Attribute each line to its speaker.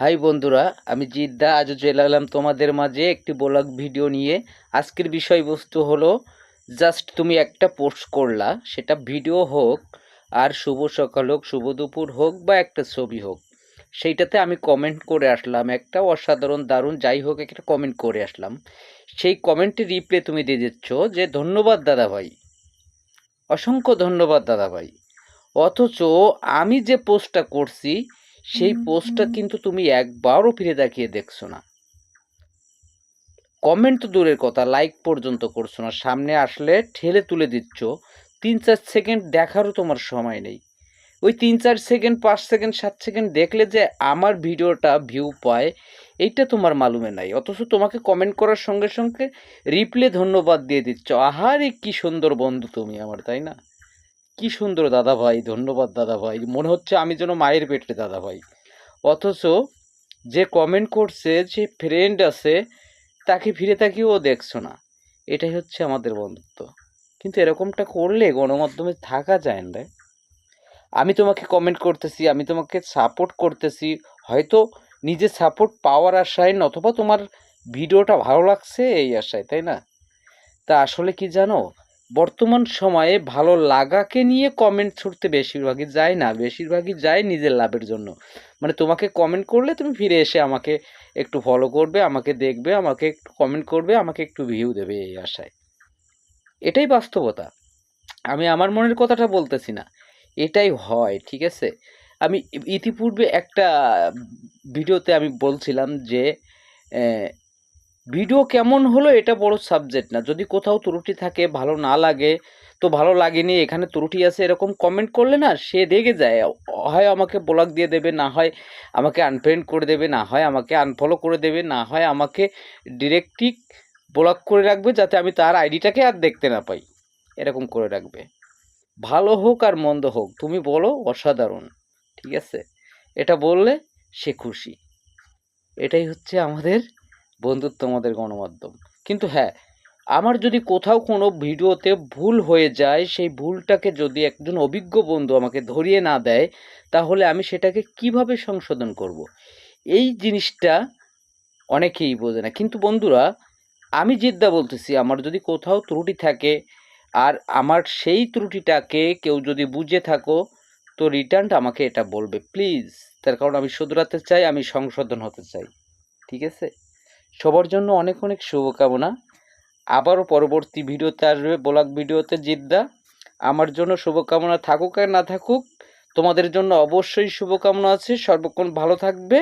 Speaker 1: High বন্ধুরা, আমি জিদ্দা আজও চলে এলাম তোমাদের মাঝে একটি ব্লগ ভিডিও নিয়ে। আজকের বিষয়বস্তু হলো জাস্ট তুমি একটা পোস্ট করলা, সেটা ভিডিও হোক আর শুভ সকাল হোক, শুভ দুপুর হোক বা একটা ছবি হোক, সেইটাতে আমি কমেন্ট করে আসলাম, একটা অসাধারণ দারুণ যাই হোক একটা কমেন্ট করে আসলাম। সেই কমেন্টে রিপ্লে তুমি দিয়ে দিচ্ছ যে ধন্যবাদ দাদা ভাই, অসংখ্য ধন্যবাদ দাদা ভাই। অথচ আমি যে পোস্টটা করছি সেই পোস্টটা কিন্তু তুমি একবারও ফিরে তাকিয়ে দেখছো না। কমেন্ট তো দূরের কথা, লাইক পর্যন্ত করছো না। সামনে আসলে ঠেলে তুলে দিচ্ছ, 3-4 সেকেন্ড দেখারও তোমার সময় নেই। ওই 3-4 সেকেন্ড, 5 সেকেন্ড, 7 সেকেন্ড দেখলে যে আমার ভিডিওটা ভিউ পায়, এইটা তোমার মালুমে নাই। অথচ তোমাকে কমেন্ট করার সঙ্গে সঙ্গে রিপ্লে ধন্যবাদ দিয়ে দিচ্ছ। আহারে কি সুন্দর বন্ধু তুমি আমার, তাই না? কি সুন্দর দাদা ভাই, ধন্যবাদ দাদা ভাই। মনে হচ্ছে আমি যেন মায়ের পেটে দাদা ভাই। অথচ যে কমেন্ট করছে, যে ফ্রেন্ড আছে, তাকে ফিরে তাকিয়েও দেখছো না। এটাই হচ্ছে আমাদের বন্ধুত্ব। কিন্তু এরকমটা করলে গণমাধ্যমে থাকা যায় না রে। আমি তোমাকে কমেন্ট করতেছি, আমি তোমাকে সাপোর্ট করতেছি, হয়তো নিজে সাপোর্ট পাওয়ার আশায়, অথবা তোমার ভিডিওটা ভালো লাগছে এই আশায়, তাই না? তা আসলে কি জানো, বর্তমান সময়ে ভালো লাগাকে নিয়ে কমেন্ট ছুড়তে বেশিরভাগই যায় না, বেশিরভাগই যায় নিজের লাভের জন্য। মানে তোমাকে কমেন্ট করলে তুমি ফিরে এসে আমাকে একটু ফলো করবে, আমাকে দেখবে, আমাকে একটু কমেন্ট করবে, আমাকে একটু ভিউ দেবে এই আশায়। এটাই বাস্তবতা। আমি আমার মনের কথাটা বলতেছি না, এটাই হয়, ঠিক আছে? আমি ইতিপূর্বে একটা ভিডিওতে আমি বলছিলাম যে ভিডিও কেমন হলো এটা বড় সাবজেক্ট না। যদি কোথাও ত্রুটি থাকে, ভালো না লাগে, তো ভালো লাগেনি, এখানে ত্রুটি আছে, এরকম কমেন্ট করলে না সে রেগে যায়। হয় আমাকে ব্লক দিয়ে দেবে, না হয় আমাকে আনফ্রেন্ড করে দেবে, না হয় আমাকে আনফলো করে দেবে, না হয় আমাকে ডিরেক্টলি ব্লক করে রাখবে যাতে আমি তার আইডিটাকে আর দেখতে না পাই। এরকম করে রাখবে। ভালো হোক আর মন্দ হোক, তুমি বলো অসাধারণ, ঠিক আছে? এটা বললে সে খুশি। এটাই হচ্ছে আমাদের বন্ধুত্ব, আমাদের গণমাধ্যম। কিন্তু হ্যাঁ, আমার যদি কোথাও কোনো ভিডিওতে ভুল হয়ে যায়, সেই ভুলটাকে যদি একজন অভিজ্ঞ বন্ধু আমাকে ধরিয়ে না দেয়, তাহলে আমি সেটাকে কিভাবে সংশোধন করব? এই জিনিসটা অনেকেই বোঝে না। কিন্তু বন্ধুরা, আমি জিদ্দা বলতেছি, আমার যদি কোথাও ত্রুটি থাকে আর আমার সেই ত্রুটিটাকে কেউ যদি বুঝে থাকো, তো রিটার্ন আমাকে এটা বলবে প্লিজ। তার কারণ আমি শুধরাতে চাই, আমি সংশোধন হতে চাই, ঠিক আছে? সবার জন্য অনেক অনেক শুভকামনা। আবারও পরবর্তী ভিডিওতে আসবে, ব্লগ ভিডিওতে জিদ্দা। আমার জন্য শুভকামনা থাকুক আর না থাকুক, তোমাদের জন্য অবশ্যই শুভকামনা আছে। সর্বক্ষণ ভালো থাকবে।